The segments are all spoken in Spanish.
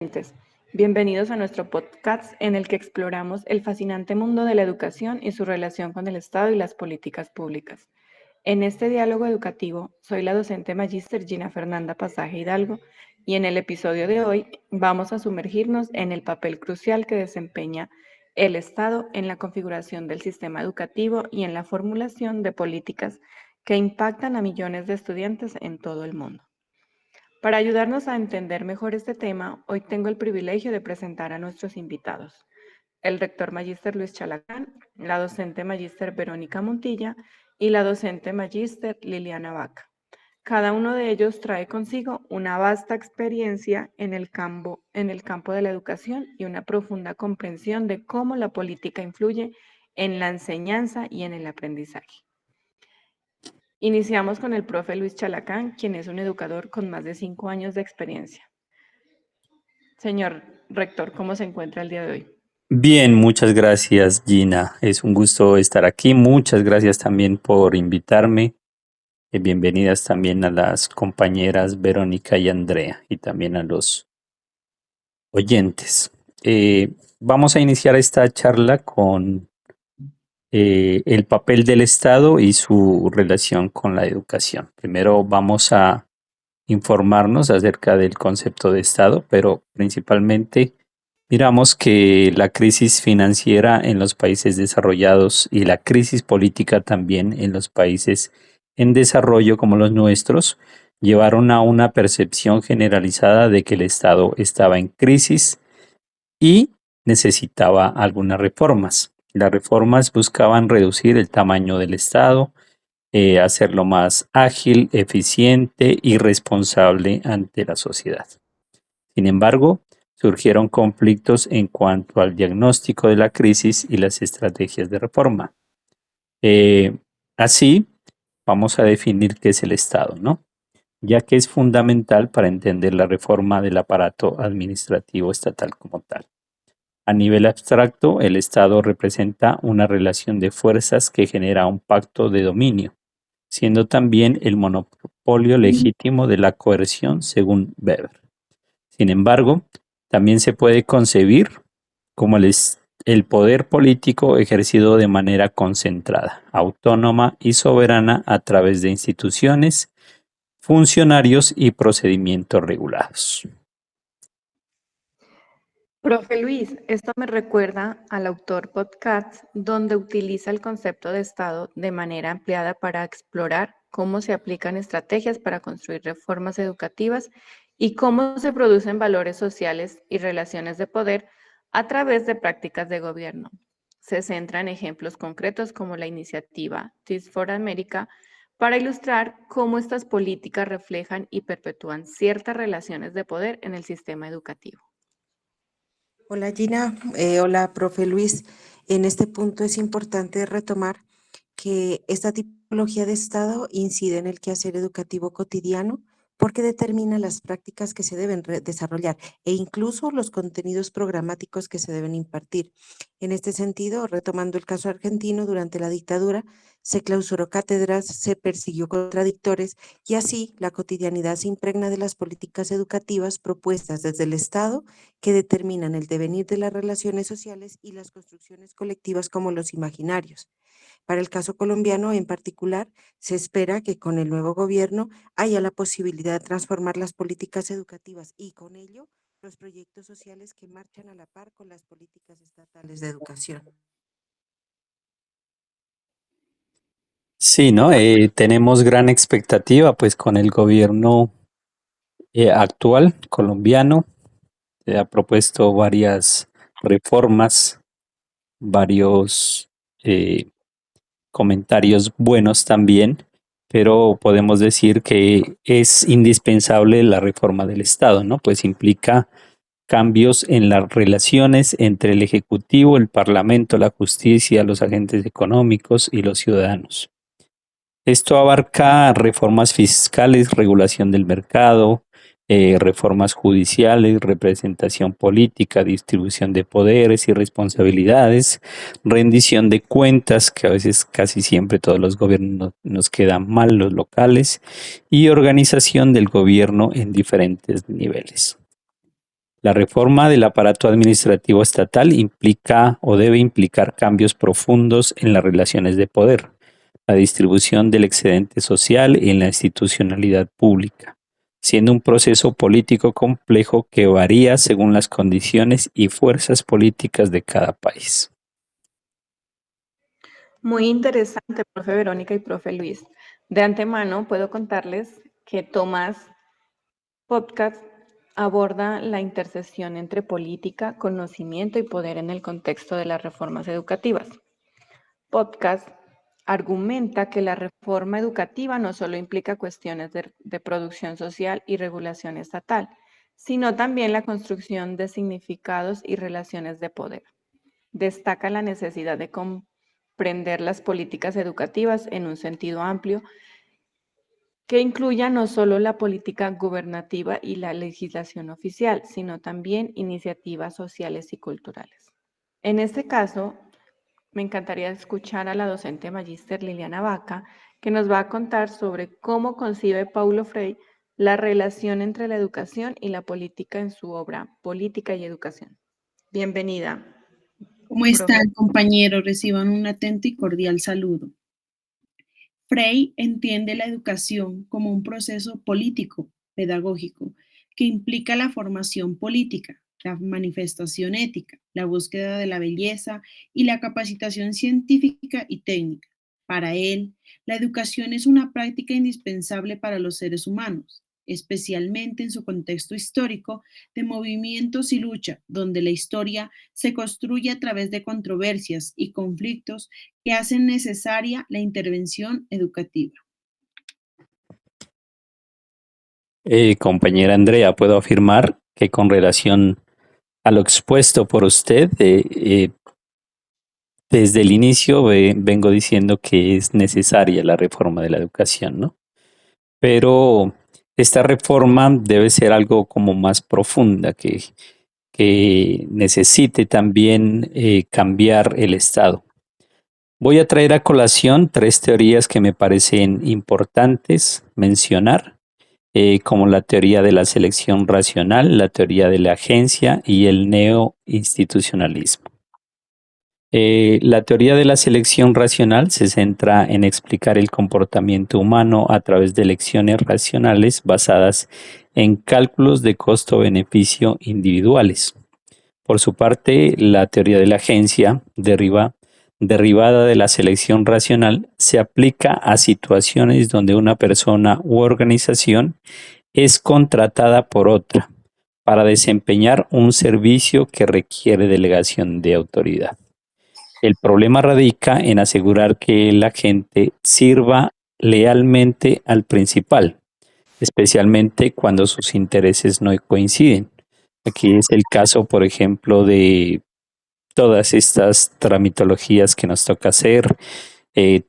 oyentes. Bienvenidos a nuestro podcast en el que exploramos el fascinante mundo de la educación y su relación con el Estado y las políticas públicas. En este diálogo educativo, soy la docente magíster Gina Fernanda Pasaje Hidalgo y en el episodio de hoy vamos a sumergirnos en el papel crucial que desempeña el Estado en la configuración del sistema educativo y en la formulación de políticas que impactan a millones de estudiantes en todo el mundo. Para ayudarnos a entender mejor este tema, hoy tengo el privilegio de presentar a nuestros invitados. El rector magíster Luis Chalacán, la docente magíster Verónica Montilla y la docente magíster Liliana Vaca. Cada uno de ellos trae consigo una vasta experiencia en el campo de la educación y una profunda comprensión de cómo la política influye en la enseñanza y en el aprendizaje. Iniciamos con el profe Luis Chalacán, quien es un educador con más de 5 años de experiencia. Señor rector, ¿cómo se encuentra el día de hoy? Bien, muchas gracias, Gina. Es un gusto estar aquí. Muchas gracias también por invitarme. Bienvenidas también a las compañeras Verónica y Andrea y también a los oyentes. Vamos a iniciar esta charla con el papel del Estado y su relación con la educación. Primero vamos a informarnos acerca del concepto de Estado, pero principalmente miramos que la crisis financiera en los países desarrollados y la crisis política también en los países en desarrollo como los nuestros llevaron a una percepción generalizada de que el Estado estaba en crisis y necesitaba algunas reformas. Las reformas buscaban reducir el tamaño del Estado, hacerlo más ágil, eficiente y responsable ante la sociedad. Sin embargo, surgieron conflictos en cuanto al diagnóstico de la crisis y las estrategias de reforma. Así, vamos a definir qué es el Estado, ¿no? Ya que es fundamental para entender la reforma del aparato administrativo estatal como tal. A nivel abstracto, el Estado representa una relación de fuerzas que genera un pacto de dominio, siendo también el monopolio legítimo de la coerción según Weber. Sin embargo, también se puede concebir como el poder político ejercido de manera concentrada, autónoma y soberana a través de instituciones, funcionarios y procedimientos regulados. Profe Luis, esto me recuerda al autor Podcast, donde utiliza el concepto de Estado de manera ampliada para explorar cómo se aplican estrategias para construir reformas educativas y cómo se producen valores sociales y relaciones de poder a través de prácticas de gobierno. Se centra en ejemplos concretos como la iniciativa Teach for America para ilustrar cómo estas políticas reflejan y perpetúan ciertas relaciones de poder en el sistema educativo. Hola Gina, hola profe Luis. En este punto es importante retomar que esta tipología de Estado incide en el quehacer educativo cotidiano porque determina las prácticas que se deben desarrollar e incluso los contenidos programáticos que se deben impartir. En este sentido, retomando el caso argentino, durante la dictadura se clausuró cátedras, se persiguió contradictores y así la cotidianidad se impregna de las políticas educativas propuestas desde el Estado que determinan el devenir de las relaciones sociales y las construcciones colectivas como los imaginarios. Para el caso colombiano en particular, se espera que con el nuevo gobierno haya la posibilidad de transformar las políticas educativas y con ello los proyectos sociales que marchan a la par con las políticas estatales de educación. Sí, ¿no? Tenemos gran expectativa pues con el gobierno actual colombiano. Se ha propuesto varias reformas, varios comentarios buenos también, pero podemos decir que es indispensable la reforma del Estado, ¿no? Pues implica cambios en las relaciones entre el Ejecutivo, el Parlamento, la justicia, los agentes económicos y los ciudadanos. Esto abarca reformas fiscales, regulación del mercado, reformas judiciales, representación política, distribución de poderes y responsabilidades, rendición de cuentas, que a veces casi siempre todos los gobiernos nos quedan mal, los locales, y organización del gobierno en diferentes niveles. La reforma del aparato administrativo estatal implica o debe implicar cambios profundos en las relaciones de poder, la distribución del excedente social y en la institucionalidad pública, siendo un proceso político complejo que varía según las condiciones y fuerzas políticas de cada país. Muy interesante, profe Verónica y profe Luis. De antemano puedo contarles que Tomás Podcast aborda la intersección entre política, conocimiento y poder en el contexto de las reformas educativas. Podcast argumenta que la reforma educativa no solo implica cuestiones de producción social y regulación estatal, sino también la construcción de significados y relaciones de poder. Destaca la necesidad de comprender las políticas educativas en un sentido amplio que incluya no solo la política gubernativa y la legislación oficial, sino también iniciativas sociales y culturales. En este caso, me encantaría escuchar a la docente magíster Liliana Vaca, que nos va a contar sobre cómo concibe Paulo Freire la relación entre la educación y la política en su obra Política y Educación. Bienvenida, ¿Cómo profe. están, compañeros? Reciban un atento y cordial saludo. Frey entiende la educación como un proceso político, pedagógico, que implica la formación política, la manifestación ética, la búsqueda de la belleza y la capacitación científica y técnica. Para él, la educación es una práctica indispensable para los seres humanos, especialmente en su contexto histórico de movimientos y lucha, donde la historia se construye a través de controversias y conflictos que hacen necesaria la intervención educativa. Compañera Andrea, puedo afirmar que con relación a lo expuesto por usted, desde el inicio vengo diciendo que es necesaria la reforma de la educación, ¿no? Pero esta reforma debe ser algo como más profunda, que necesite también cambiar el Estado. Voy a traer a colación tres teorías que me parecen importantes mencionar, como la teoría de la selección racional, la teoría de la agencia y el neoinstitucionalismo. La teoría de la selección racional se centra en explicar el comportamiento humano a través de elecciones racionales basadas en cálculos de costo-beneficio individuales. Por su parte, la teoría de la agencia, derivada de la selección racional, se aplica a situaciones donde una persona u organización es contratada por otra para desempeñar un servicio que requiere delegación de autoridad. El problema radica en asegurar que el agente sirva lealmente al principal, especialmente cuando sus intereses no coinciden. Aquí es el caso, por ejemplo, de todas estas tramitologías que nos toca hacer.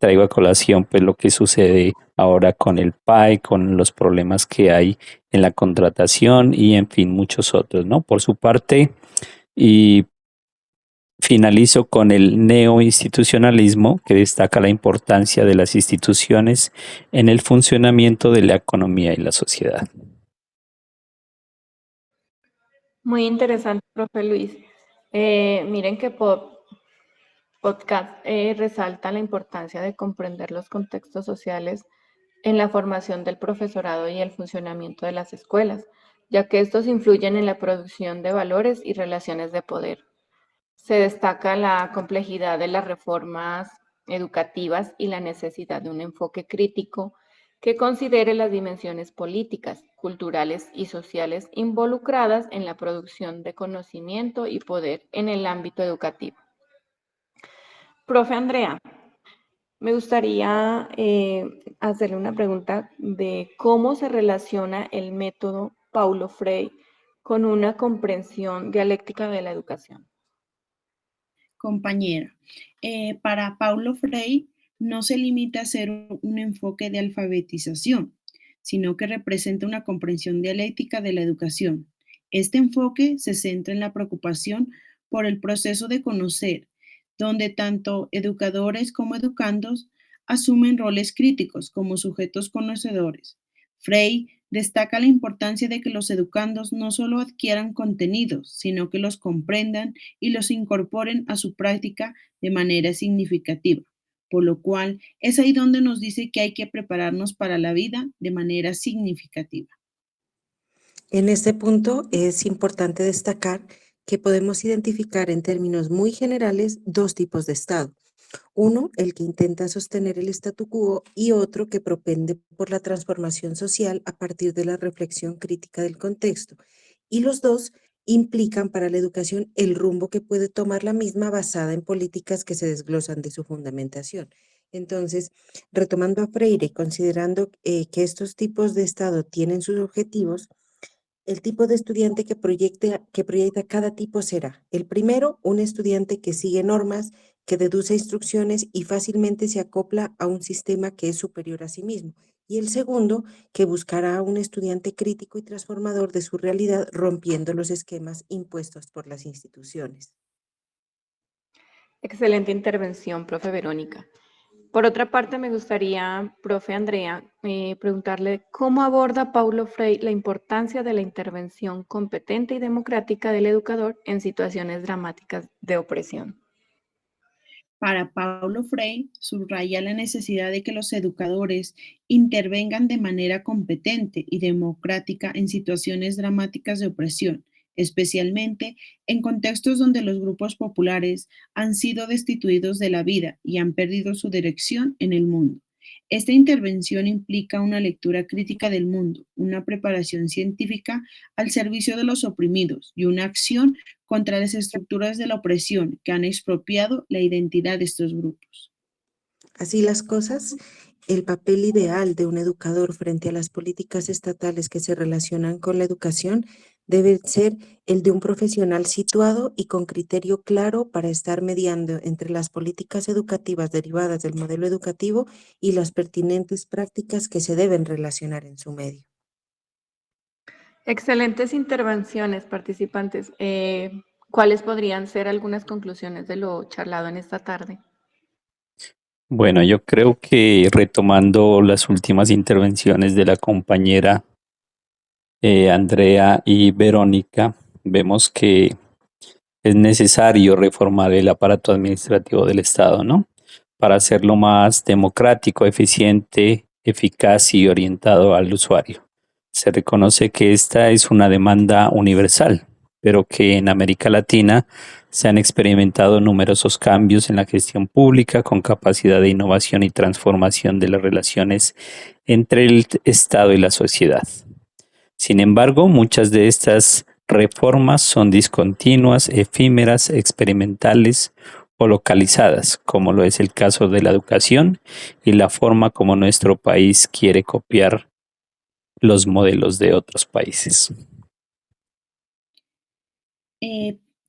Traigo a colación pues lo que sucede ahora con el PAE, con los problemas que hay en la contratación y en fin, muchos otros, ¿no? Por su parte, y finalizo con el neoinstitucionalismo, que destaca la importancia de las instituciones en el funcionamiento de la economía y la sociedad. Muy interesante, profe Luis. Miren que podcast resalta la importancia de comprender los contextos sociales en la formación del profesorado y el funcionamiento de las escuelas, ya que estos influyen en la producción de valores y relaciones de poder. Se destaca la complejidad de las reformas educativas y la necesidad de un enfoque crítico que considere las dimensiones políticas, culturales y sociales involucradas en la producción de conocimiento y poder en el ámbito educativo. Profe Andrea, me gustaría hacerle una pregunta de cómo se relaciona el método Paulo Freire con una comprensión dialéctica de la educación. Compañera, para Paulo Freire no se limita a ser un enfoque de alfabetización, sino que representa una comprensión dialéctica de la educación. Este enfoque se centra en la preocupación por el proceso de conocer, donde tanto educadores como educandos asumen roles críticos como sujetos conocedores. Frey Destaca la importancia de que los educandos no solo adquieran contenidos, sino que los comprendan y los incorporen a su práctica de manera significativa, por lo cual es ahí donde nos dice que hay que prepararnos para la vida de manera significativa. En este punto es importante destacar que podemos identificar en términos muy generales dos tipos de Estado. Uno, el que intenta sostener el statu quo y otro que propende por la transformación social a partir de la reflexión crítica del contexto. Y los dos implican para la educación el rumbo que puede tomar la misma basada en políticas que se desglosan de su fundamentación. Entonces, retomando a Freire y considerando que estos tipos de Estado tienen sus objetivos, el tipo de estudiante que proyecta cada tipo será: el primero, un estudiante que sigue normas, que deduce instrucciones y fácilmente se acopla a un sistema que es superior a sí mismo. Y el segundo, que buscará un estudiante crítico y transformador de su realidad, rompiendo los esquemas impuestos por las instituciones. Excelente intervención, profe Verónica. Por otra parte, me gustaría, profe Andrea, preguntarle cómo aborda Paulo Freire la importancia de la intervención competente y democrática del educador en situaciones dramáticas de opresión. Para Paulo Freire, subraya la necesidad de que los educadores intervengan de manera competente y democrática en situaciones dramáticas de opresión, especialmente en contextos donde los grupos populares han sido destituidos de la vida y han perdido su dirección en el mundo. Esta intervención implica una lectura crítica del mundo, una preparación científica al servicio de los oprimidos y una acción contra las estructuras de la opresión que han expropiado la identidad de estos grupos. Así las cosas, el papel ideal de un educador frente a las políticas estatales que se relacionan con la educación debe ser el de un profesional situado y con criterio claro para estar mediando entre las políticas educativas derivadas del modelo educativo y las pertinentes prácticas que se deben relacionar en su medio. Excelentes intervenciones, participantes. ¿Cuáles podrían ser algunas conclusiones de lo charlado en esta tarde? Bueno, yo creo que retomando las últimas intervenciones de la compañera Andrea y Verónica, vemos que es necesario reformar el aparato administrativo del Estado, ¿no? Para hacerlo más democrático, eficiente, eficaz y orientado al usuario. Se reconoce que esta es una demanda universal, pero que en América Latina se han experimentado numerosos cambios en la gestión pública con capacidad de innovación y transformación de las relaciones entre el Estado y la sociedad. Sin embargo, muchas de estas reformas son discontinuas, efímeras, experimentales o localizadas, como lo es el caso de la educación y la forma como nuestro país quiere copiar los modelos de otros países.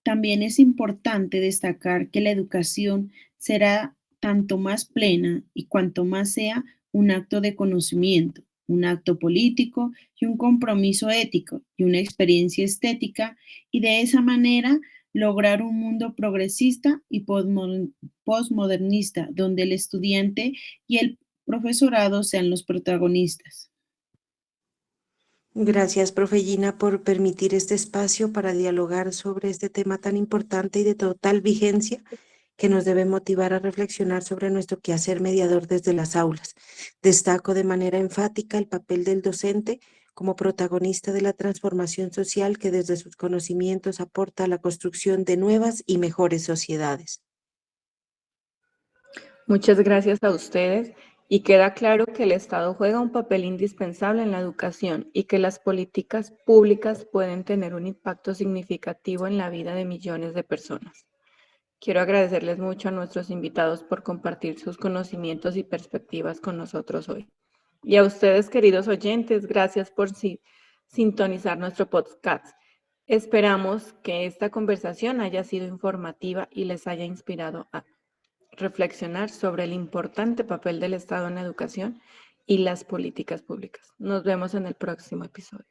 También es importante destacar que la educación será tanto más plena y cuanto más sea un acto de conocimiento, un acto político y un compromiso ético y una experiencia estética, y de esa manera lograr un mundo progresista y posmodernista donde el estudiante y el profesorado sean los protagonistas. Gracias, profe Gina, por permitir este espacio para dialogar sobre este tema tan importante y de total vigencia que nos debe motivar a reflexionar sobre nuestro quehacer mediador desde las aulas. Destaco de manera enfática el papel del docente como protagonista de la transformación social que desde sus conocimientos aporta a la construcción de nuevas y mejores sociedades. Muchas gracias a ustedes y queda claro que el Estado juega un papel indispensable en la educación y que las políticas públicas pueden tener un impacto significativo en la vida de millones de personas. Quiero agradecerles mucho a nuestros invitados por compartir sus conocimientos y perspectivas con nosotros hoy. Y a ustedes, queridos oyentes, gracias por sintonizar nuestro podcast. Esperamos que esta conversación haya sido informativa y les haya inspirado a reflexionar sobre el importante papel del Estado en la educación y las políticas públicas. Nos vemos en el próximo episodio.